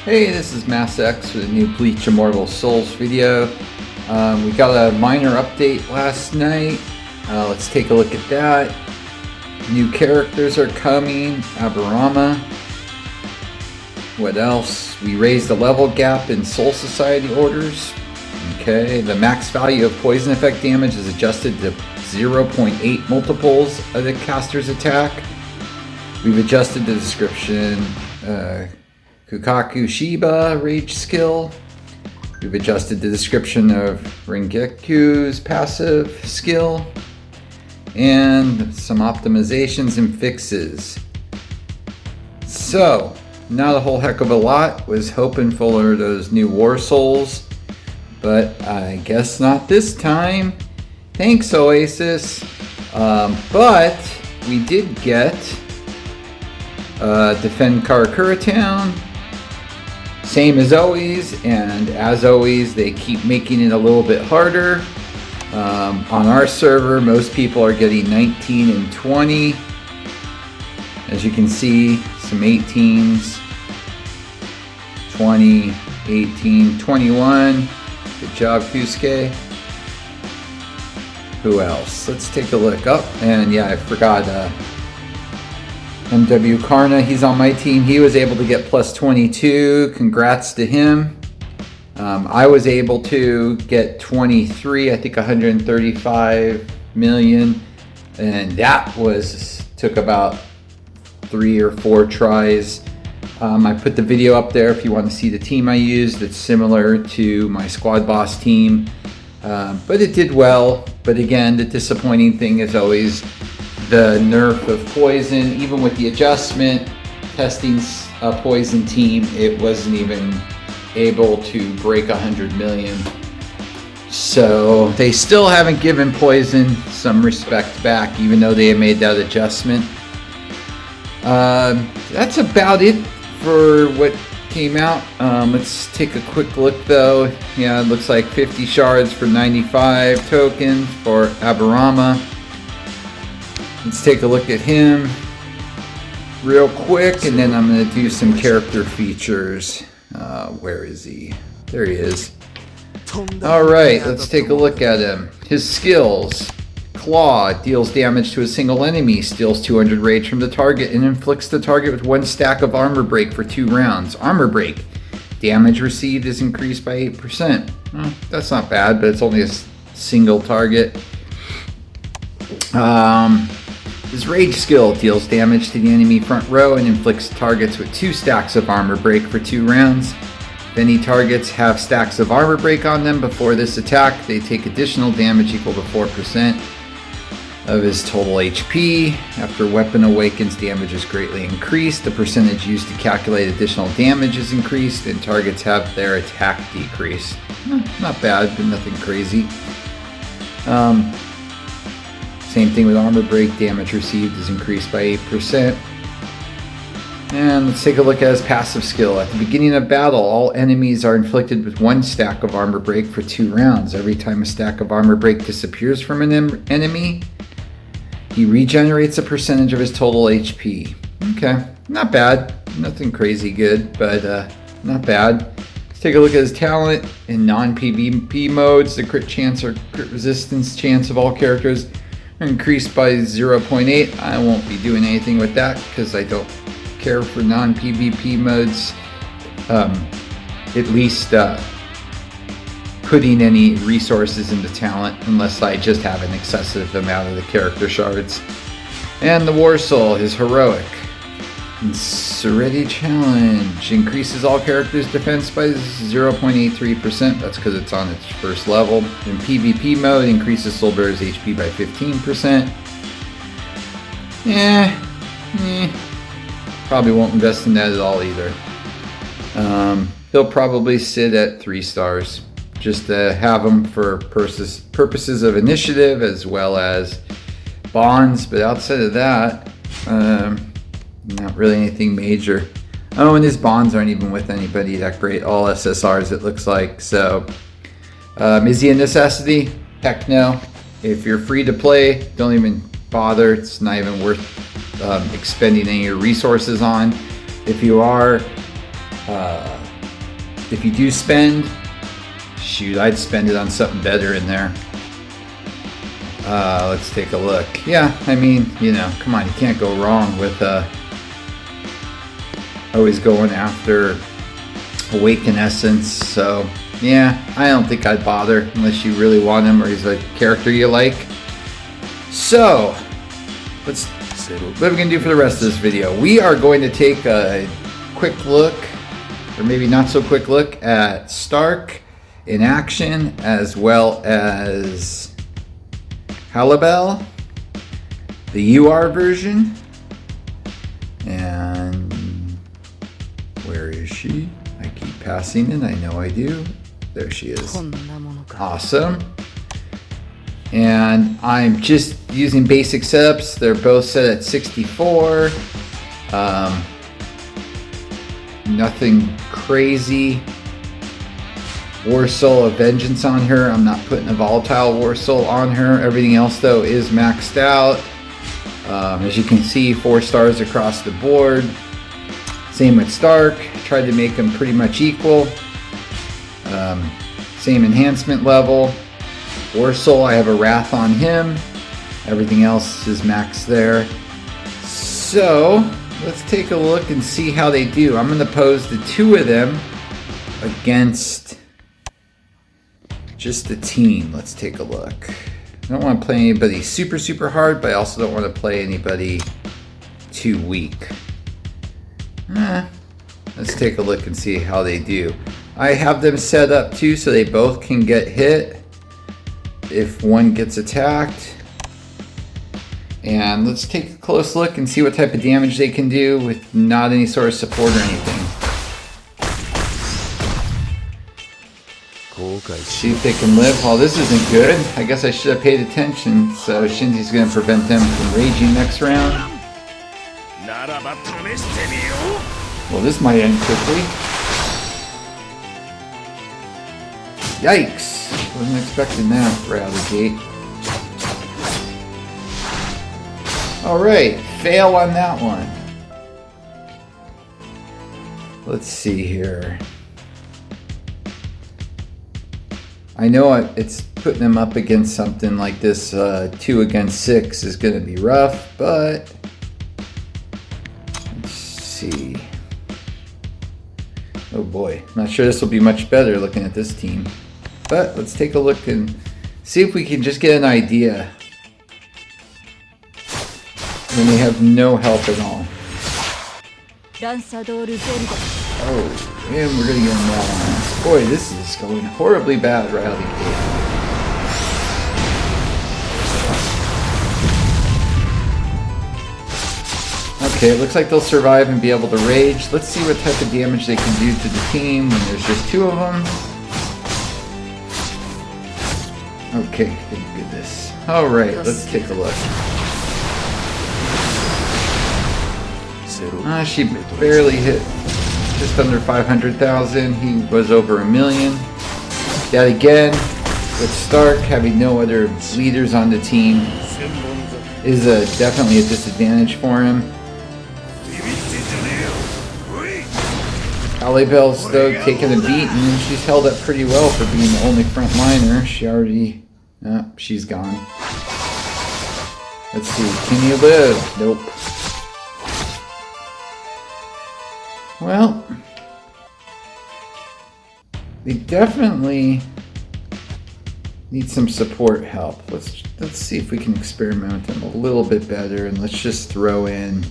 Hey, this is Mass X with a new Bleach Immortal Souls video. We got a minor update last night. Let's take a look at that. New characters are coming. Aberama. What else? We raised the level gap in Soul Society orders. Okay, the max value of poison effect damage is adjusted to 0.8 multiples of the caster's attack. We've adjusted the description. Kukaku Shiba rage skill. We've adjusted the description of Rengeku's passive skill. And some optimizations and fixes. So, not a whole heck of a lot. Was hoping for those new War Souls, but I guess not this time. Thanks, Oasis. But we did get Defend Karakura Town. Same as always, and as always, they keep making it a little bit harder. On our server, most people are getting 19 and 20. As you can see, some 18s, 20, 18, 21. Good job, Kusuke. Who else? Let's take a look up. And yeah, I forgot MW Karna, he's on my team. He was able to get plus 22. Congrats to him. I was able to get 23, I think 135 million. And that took about 3 or 4 tries. I put the video up there if you want to see the team I used. It's similar to my squad boss team. But it did well. But again, the disappointing thing is always the nerf of poison. Even with the adjustment, testing a poison team, it wasn't even able to break 100 million. So they still haven't given poison some respect back, even though they made that adjustment. That's about it for what came out. Let's take a quick look though. Yeah, it looks like 50 shards for 95 tokens for Aberama. Let's take a look at him real quick, and then I'm going to do some character features. Where is he? There he is. Alright, let's take a look at him. His skills. Claw deals damage to a single enemy, steals 200 rage from the target, and inflicts the target with 1 stack of armor break for 2 rounds. Armor break. Damage received is increased by 8%. Well, that's not bad, but it's only a single target. His rage skill deals damage to the enemy front row and inflicts targets with 2 stacks of armor break for 2 rounds. If any targets have stacks of armor break on them before this attack, they take additional damage equal to 4% of his total HP. After weapon awakens, damage is greatly increased. The percentage used to calculate additional damage is increased, and targets have their attack decreased. Not bad, but nothing crazy. Same thing with armor break, damage received is increased by 8%. And let's take a look at his passive skill. At the beginning of battle, all enemies are inflicted with 1 stack of armor break for 2 rounds. Every time a stack of armor break disappears from an enemy, he regenerates a percentage of his total HP. Okay, not bad. Nothing crazy good, but not bad. Let's take a look at his talent. In non-PvP modes, the crit chance or crit resistance chance of all characters increased by 0.8. I won't be doing anything with that because I don't care for non-PvP modes. At least putting any resources into talent unless I just have an excessive amount of the character shards. And the War Soul is heroic. And Serenity Challenge increases all characters' defense by 0.83%. That's because it's on its first level. In PvP mode, increases Soul Bearer's HP by 15%. Probably won't invest in that at all either. He'll probably sit at 3 stars. Just to have him for purposes of initiative as well as bonds. But outside of that, not really anything major. Oh, and his bonds aren't even with anybody that great. All SSRs, it looks like. So, is he a necessity? Heck no. If you're free to play, don't even bother. It's not even worth expending any of your resources on. If you are if you do spend, shoot, I'd spend it on something better in there. Let's take a look. Yeah, I mean, you know, come on, you can't go wrong with always going after Awaken Essence. So yeah, I don't think I'd bother unless you really want him or he's a character you like. So let's see what are we gonna do for the rest of this video. We are going to take a quick look, or maybe not so quick look, at Stark in action, as well as Halibel, the UR version. And where is she? I keep passing it, I know I do. There she is. Awesome. And I'm just using basic setups. They're both set at 64. Nothing crazy. War Soul of Vengeance on her. I'm not putting a volatile War Soul on her. Everything else though is maxed out. As you can see, 4 stars across the board. Same with Stark. Tried to make them pretty much equal. Same enhancement level. War Soul, I have a Wrath on him. Everything else is maxed there. So let's take a look and see how they do. I'm going to pose the 2 of them against just the team. Let's take a look. I don't want to play anybody super hard, but I also don't want to play anybody too weak. Let's take a look and see how they do. I have them set up too so they both can get hit if one gets attacked. And let's take a close look and see what type of damage they can do with not any sort of support or anything. See if they can live. Well, this isn't good. I guess I should have paid attention. So Shinji's going to prevent them from raging next round. Well, this might end quickly. Yikes! Wasn't expecting that right out of the gate. Alright, fail on that one. Let's see here. I know it's putting them up against something like this 2 against 6 is going to be rough, but let's see. Oh boy, not sure this will be much better looking at this team. But let's take a look and see if we can just get an idea when they have no help at all. Oh, and we're gonna get in that one. Boy, this is going horribly bad right out of the gate. Okay, it looks like they'll survive and be able to rage. Let's see what type of damage they can do to the team when there's just 2 of them. Okay, thank goodness. Alright, let's take a look. She barely hit just under 500,000. He was over 1 million. Yet again, with Stark having no other leaders on the team is definitely a disadvantage for him. Halibel's though taking a beat, and she's held up pretty well for being the only frontliner. She already, she's gone. Let's see, can you live? Nope. Well, they definitely need some support help. Let's see if we can experiment with them a little bit better, and let's just throw in.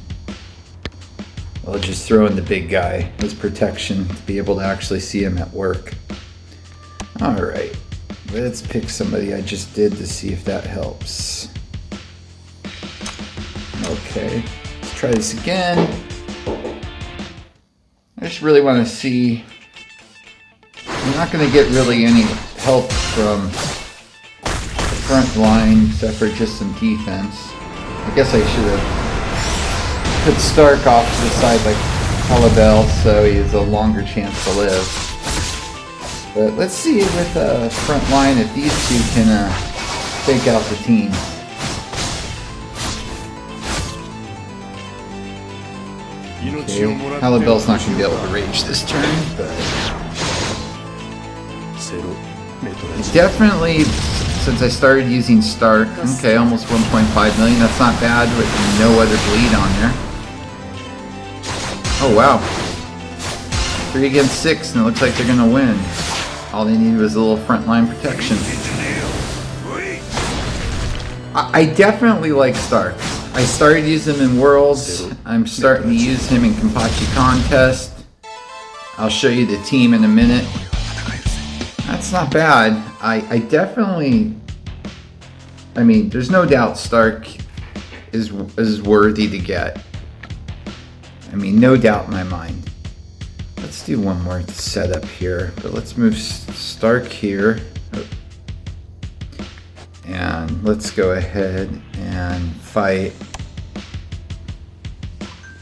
I'll just throw in the big guy as protection to be able to actually see him at work. Alright, let's pick somebody I just did to see if that helps. Okay, let's try this again. I just really want to see. I'm not going to get really any help from the front line except for just some defense. I guess I should have put Stark off to the side like Halibel so he has a longer chance to live. But let's see with the front line if these 2 can take out the team. Okay, Halibel's not going to be able to rage this turn, but Definitely, since I started using Stark, okay, almost 1.5 million. That's not bad with no other bleed on there. Oh wow. 3 against 6, and it looks like they're gonna win. All they need was a little frontline protection. I definitely like Stark. I started using him in Worlds. I'm starting to use him in Kenpachi Contest. I'll show you the team in a minute. That's not bad. I definitely... I mean, there's no doubt Stark is worthy to get. I mean, no doubt in my mind. Let's do one more setup here. But let's move Stark here. And let's go ahead and fight.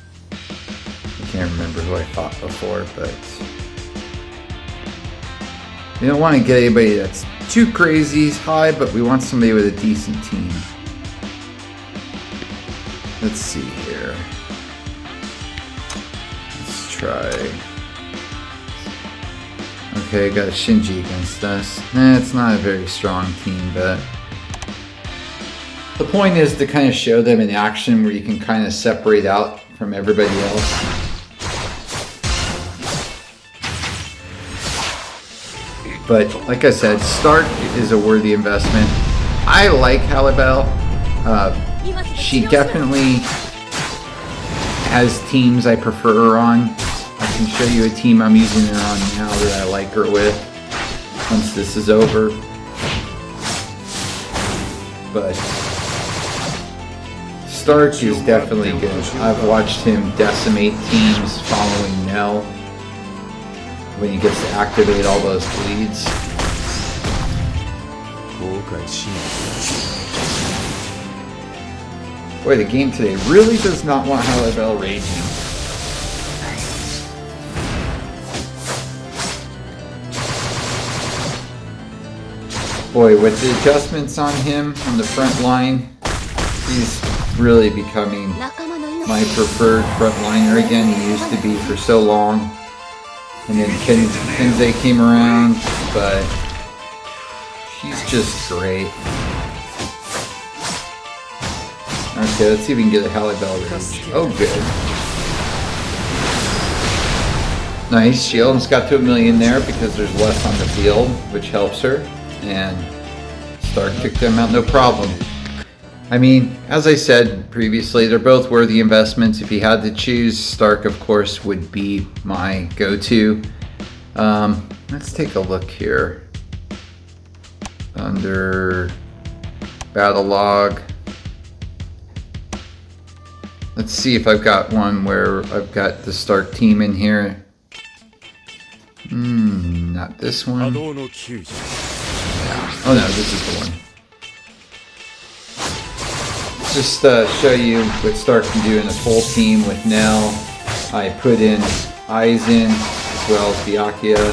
I can't remember who I fought before, but we don't want to get anybody that's too crazy high, but we want somebody with a decent team. Let's see here. Let's try. Okay, got a Shinji against us. Nah, it's not a very strong team, but the point is to kind of show them in action where you can kind of separate out from everybody else. But like I said, Stark is a worthy investment. I like Halibel. She definitely has teams I prefer her on. I can show you a team I'm using her on now that I like her with once this is over. But Stark is definitely good. I've watched him decimate teams following Nell when he gets to activate all those bleeds. Boy, the game today really does not want Halibel raging. Boy, with the adjustments on him on the front line, he's really becoming my preferred frontliner again. He used to be for so long. And then Kenzei came around, but he's just great. Okay, let's see if we can get a Halibel range. Oh, good. Nice, she almost got to 1 million there because there's less on the field, which helps her. And Stark took them out no problem. I mean, as I said previously, they're both worthy investments. If you had to choose, Stark, of course, would be my go-to. Let's take a look here. Under Battle Log. Let's see if I've got one where I've got the Stark team in here. Not this one. Yeah. Oh no, this is the one. Just show you what Stark can do in a full team with Nell. I put in Aizen as well as Byakuya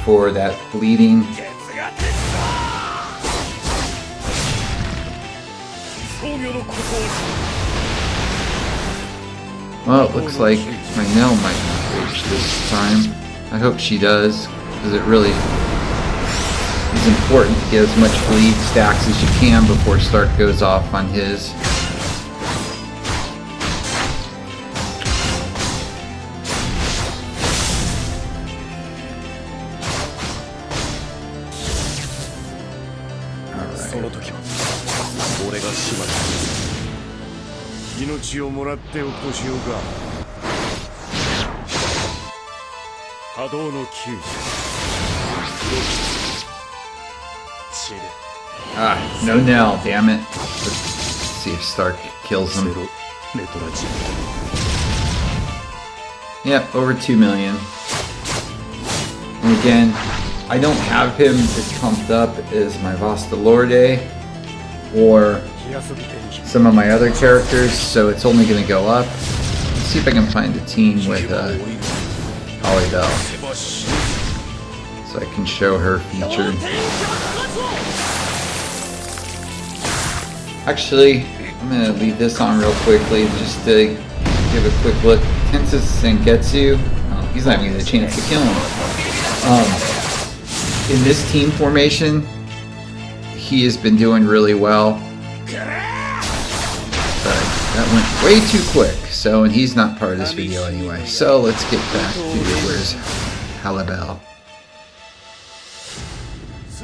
for that bleeding. Well, it looks like my Nell might not reach this time. I hope she does, because it really is important to get as much bleed stacks as you can before Stark goes off on his. No Nell, damn it. Let's see if Stark kills him. Yep, over 2 million. And again, I don't have him as pumped up as my Vasta Lorde or some of my other characters, so it's only going to go up. Let's see if I can find a team with Halibel, so I can show her featured. Actually, I'm going to leave this on real quickly just to give a quick look. Tensa Sengetsu, he's not even getting a chance to kill him. in this team formation, he has been doing really well. But that went way too quick. So, and he's not part of this video anyway. So let's get back to where's Halibel. I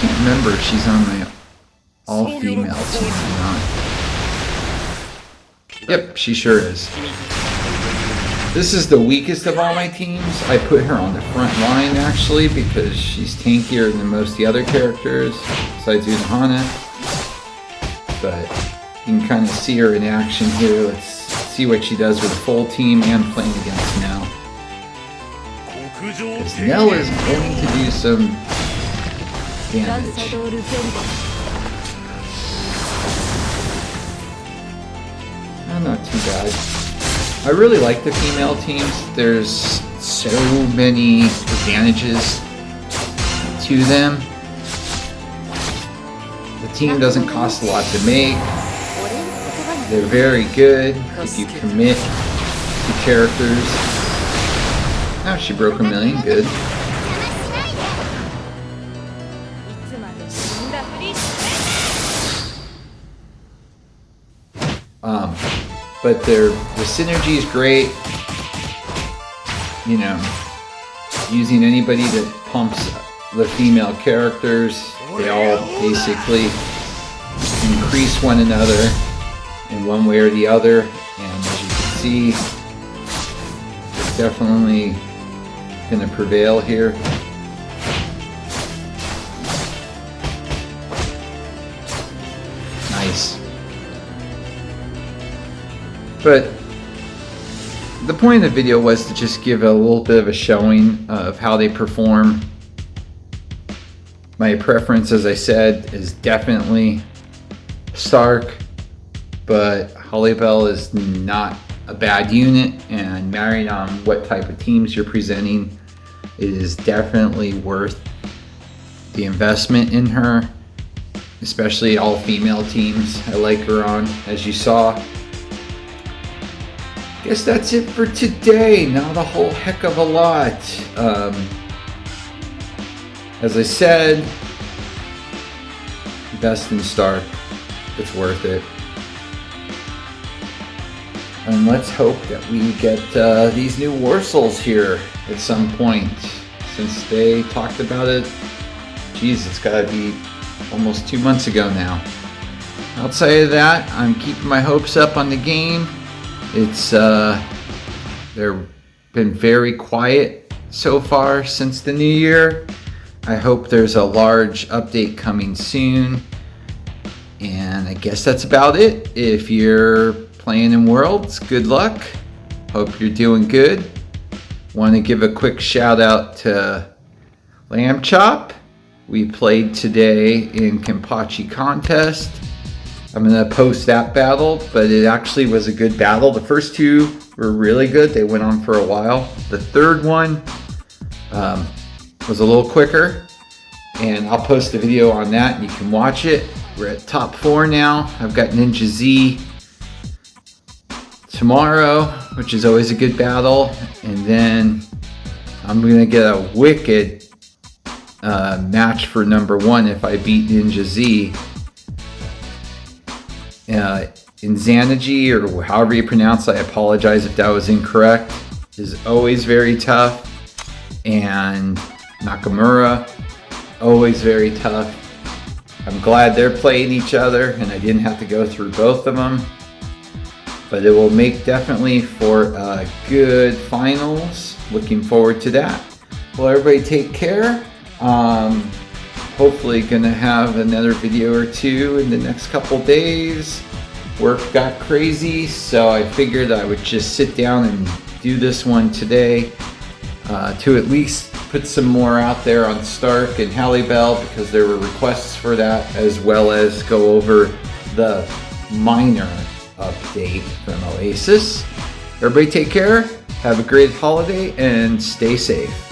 can't remember if she's on the all-female team or not. Yep, she sure is. This is the weakest of all my teams. I put her on the front line actually because she's tankier than most of the other characters besides Unohana. But you can kind of see her in action here. Let's see what she does with a full team and playing against Nell. Because Nell is going to do some damage. Not too bad. I really like the female teams. There's so many advantages to them. The team doesn't cost a lot to make. They're very good if you commit to characters. Oh, she broke 1 million. Good. But the synergy is great. You know, using anybody that pumps the female characters, they all basically increase one another in one way or the other. And as you can see, it's definitely going to prevail here. Nice. But the point of the video was to just give a little bit of a showing of how they perform. My preference, as I said, is definitely Stark, but Halibel is not a bad unit, and married on what type of teams you're presenting, it is definitely worth the investment in her, especially all female teams. I like her on, as you saw. Guess that's it for today. Not a whole heck of a lot. As I said, invest in Stark. It's worth it. And let's hope that we get these new War Souls here at some point. Since they talked about it, geez, it's got to be almost 2 months ago now. Outside of that, I'm keeping my hopes up on the game. It's they've been very quiet so far since the new year. I hope there's a large update coming soon. And I guess that's about it. If you're playing in Worlds, good luck. Hope you're doing good. Want to give a quick shout out to Lamb Chop. We played today in Kenpachi contest. I'm going to post that battle, but it actually was a good battle. The first two were really good. They went on for a while. The third one was a little quicker, and I'll post a video on that and you can watch it. We're at top 4 now. I've got Ninja Z tomorrow, which is always a good battle, and then I'm going to get a wicked match for number 1 if I beat Ninja Z. Insanity, or however you pronounce it, I apologize if that was incorrect, is always very tough. And Nakamura, always very tough. I'm glad they're playing each other and I didn't have to go through both of them. But it will make definitely for good finals. Looking forward to that. Well, everybody take care. Hopefully gonna have another video or two in the next couple days. Work got crazy, so I figured I would just sit down and do this one today to at least put some more out there on Stark and Halibel, because there were requests for that, as well as go over the minor update from Oasis. Everybody take care, have a great holiday, and stay safe.